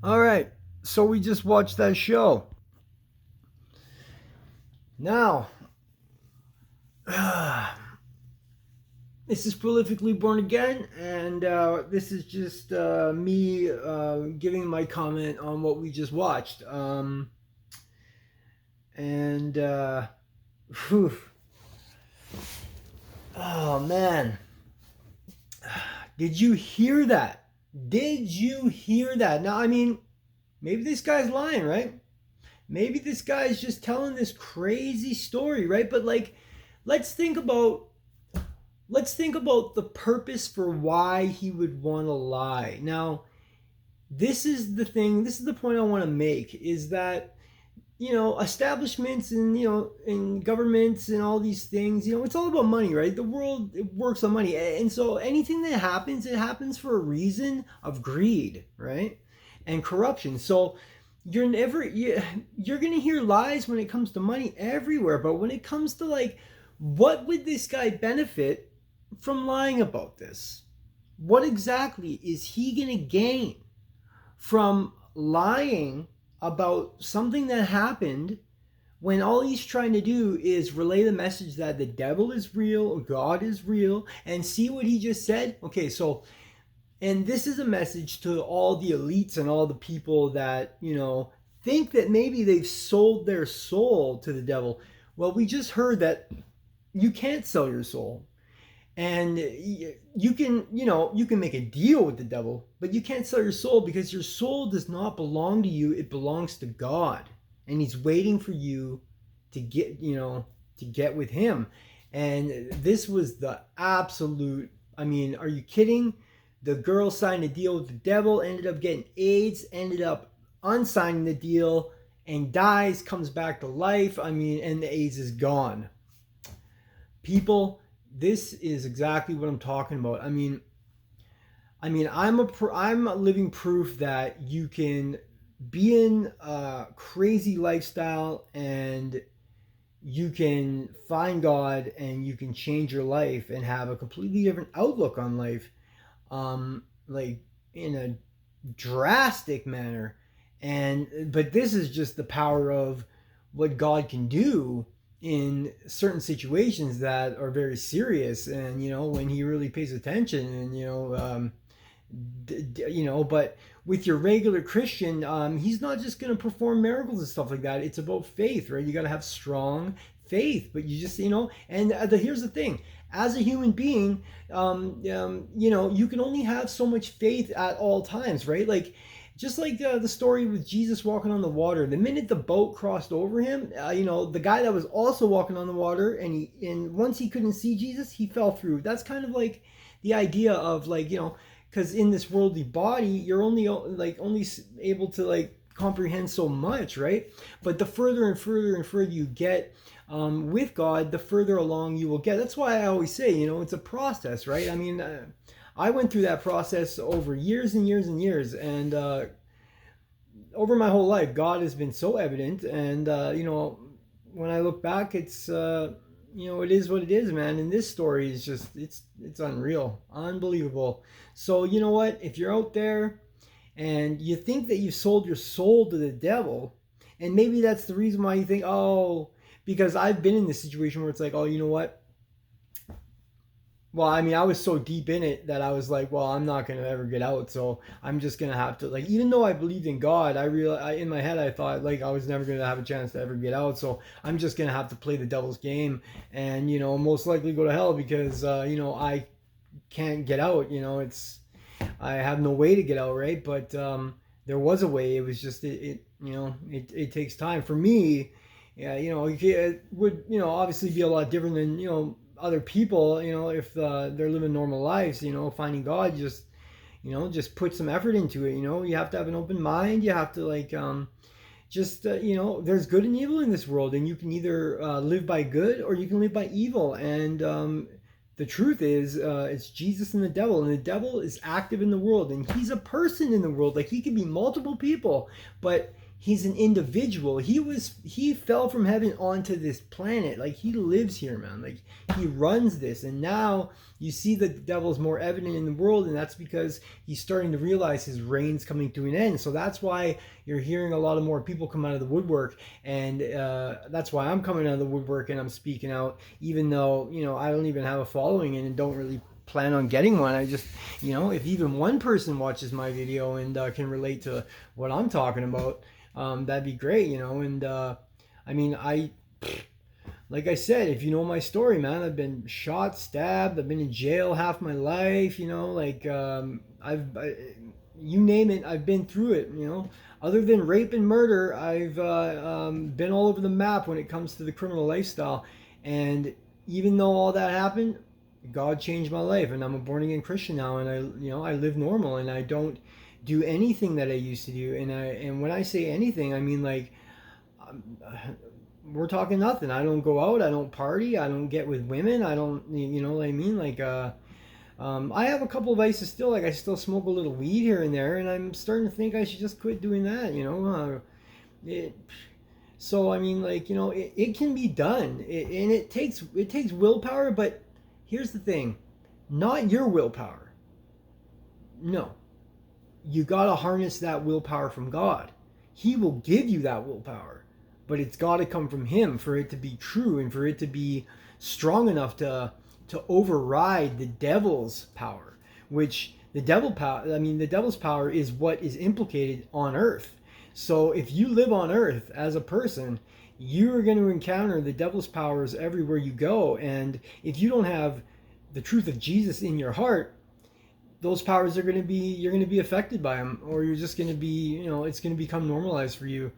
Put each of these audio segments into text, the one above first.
All right, so we just watched that show. Now, this is Prolifically Born Again, and this is just me giving my comment on what we just watched. And, whew, oh man, did you hear that? Did you hear that? Now, I mean, maybe this guy's lying, right? Maybe this guy's just telling this crazy story, right? But like, let's think about let's think about the purpose for why he would want to lie. Now, this is the point I want to make is that establishments and and governments and all these things, it's all about money, right? The world, it works on money. And so anything that happens, it happens for a reason of greed, right? And corruption. So you're going to hear lies when it comes to money everywhere, but when it comes to like what would this guy benefit from lying about this? What exactly is he going to gain from lying about something that happened when all he's trying to do is relay the message that the devil is real, God is real, and see what he just said? Okay, so, and this is a message to all the elites and all the people that, think that maybe they've sold their soul to the devil. Well, we just heard that you can't sell your soul. And you can make a deal with the devil, but you can't sell your soul because your soul does not belong to you. It belongs to God, and he's waiting for you to get with him. And this was the absolute, I mean, are you kidding? The girl signed a deal with the devil, ended up getting AIDS, ended up unsigning the deal, and dies, comes back to life. I mean, and the AIDS is gone. People, this is exactly what I'm talking about. I'm a living proof that you can be in a crazy lifestyle and you can find God and you can change your life and have a completely different outlook on life, like in a drastic manner. And but this is just the power of what God can do in certain situations that are very serious, and when he really pays attention, and but with your regular Christian, he's not just going to perform miracles and stuff like that. It's about faith, right? You got to have strong faith, but you just and here's the thing: as a human being, you can only have so much faith at all times, right? Like just like the story with Jesus walking on the water. The minute the boat crossed over him, the guy that was also walking on the water, and once he couldn't see Jesus, he fell through. That's kind of like the idea of like because in this worldly body, you're only able to like comprehend so much, right? But the further and further and further you get with God, the further along you will get. That's why I always say, it's a process, right? I mean, I went through that process over years and years and years, and over my whole life, God has been so evident. And when I look back, it's it is what it is, man. And this story is just it's unreal, unbelievable. So you know what? If you're out there and you think that you've sold your soul to the devil, and maybe that's the reason why you think, oh, because I've been in this situation where it's like, oh, you know what? Well, I mean, I was so deep in it that I was like, well, I'm not gonna ever get out, so I'm just gonna have to like, even though I believed in God, in my head I thought like I was never gonna have a chance to ever get out, so I'm just gonna have to play the devil's game and most likely go to hell because I can't get out. I have no way to get out, right? But there was a way. It was just it takes time for me. Yeah, it would obviously be a lot different than other people. If they're living normal lives. Finding God, just put some effort into it. You have to have an open mind. You have to like just there's good and evil in this world, and you can either live by good or you can live by evil. And the truth is, it's Jesus and the devil is active in the world, and he's a person in the world. Like he can be multiple people, but he's an individual. He fell from heaven onto this planet. Like, he lives here, man. Like, he runs this. And now you see the devil's more evident in the world, and that's because he's starting to realize his reign's coming to an end. So that's why you're hearing a lot of more people come out of the woodwork, and that's why I'm coming out of the woodwork and I'm speaking out, even though, you know, I don't even have a following and don't really plan on getting one. I just, you know, if even one person watches my video and can relate to what I'm talking about, that'd be great, you know. And I mean, like I said, if you know my story, man, I've been shot, stabbed, I've been in jail half my life, you know, like you name it, I've been through it, you know. Other than rape and murder, I've been all over the map when it comes to the criminal lifestyle. And even though all that happened, God changed my life, and I'm a born again Christian now, and I live normal, and I don't do anything that I used to do. And when I say anything, I mean, like, we're talking nothing. I don't go out, I don't party, I don't get with women, I don't, you know what I mean? Like, I have a couple of vices still. Like, I still smoke a little weed here and there, and I'm starting to think I should just quit doing that, you know. So I mean, like, you know, it can be done, and it takes willpower. But here's the thing, not your willpower. No, you gotta harness that willpower from God. He will give you that willpower, but it's got to come from Him for it to be true and for it to be strong enough to override the devil's power. Which the devil's power is what is implicated on earth. So if you live on earth as a person, you're going to encounter the devil's powers everywhere you go. And if you don't have the truth of Jesus in your heart, those powers you're going to be affected by them, or you're just going to be, you know, it's going to become normalized for you.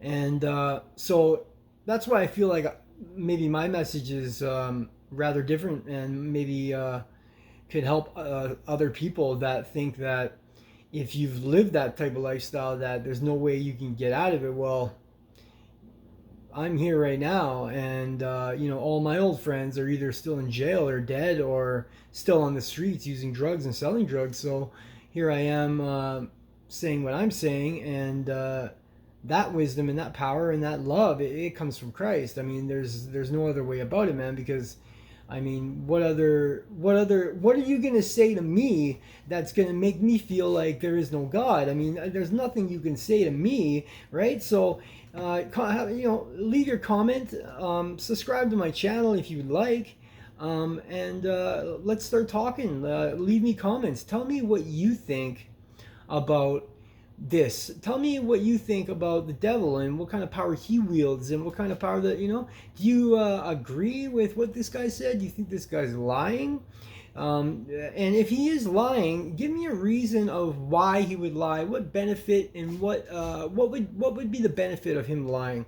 And so that's why I feel like maybe my message is rather different, and maybe could help other people that think that if you've lived that type of lifestyle, that there's no way you can get out of it. Well, I'm here right now, and you know, all my old friends are either still in jail or dead or still on the streets using drugs and selling drugs. So here I am saying what I'm saying, and that wisdom and that power and that love, it comes from Christ. I mean, there's no other way about it, man, because I mean, what are you going to say to me that's going to make me feel like there is no God? I mean, there's nothing you can say to me, right? So, you know, leave your comment, subscribe to my channel if you'd like, and let's start talking. Leave me comments. Tell me what you think about this. Tell me what you think about the devil and what kind of power he wields and what kind of power that, you know, do you agree with what this guy said? Do you think this guy's lying? And if he is lying, give me a reason of why he would lie. What benefit, and what would be the benefit of him lying?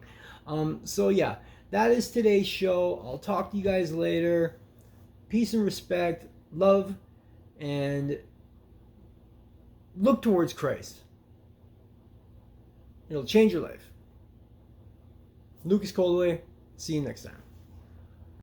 So yeah, that is today's show. I'll talk to you guys later. Peace and respect, love, and look towards Christ. It'll change your life. Lucas Coldaway. See you next time.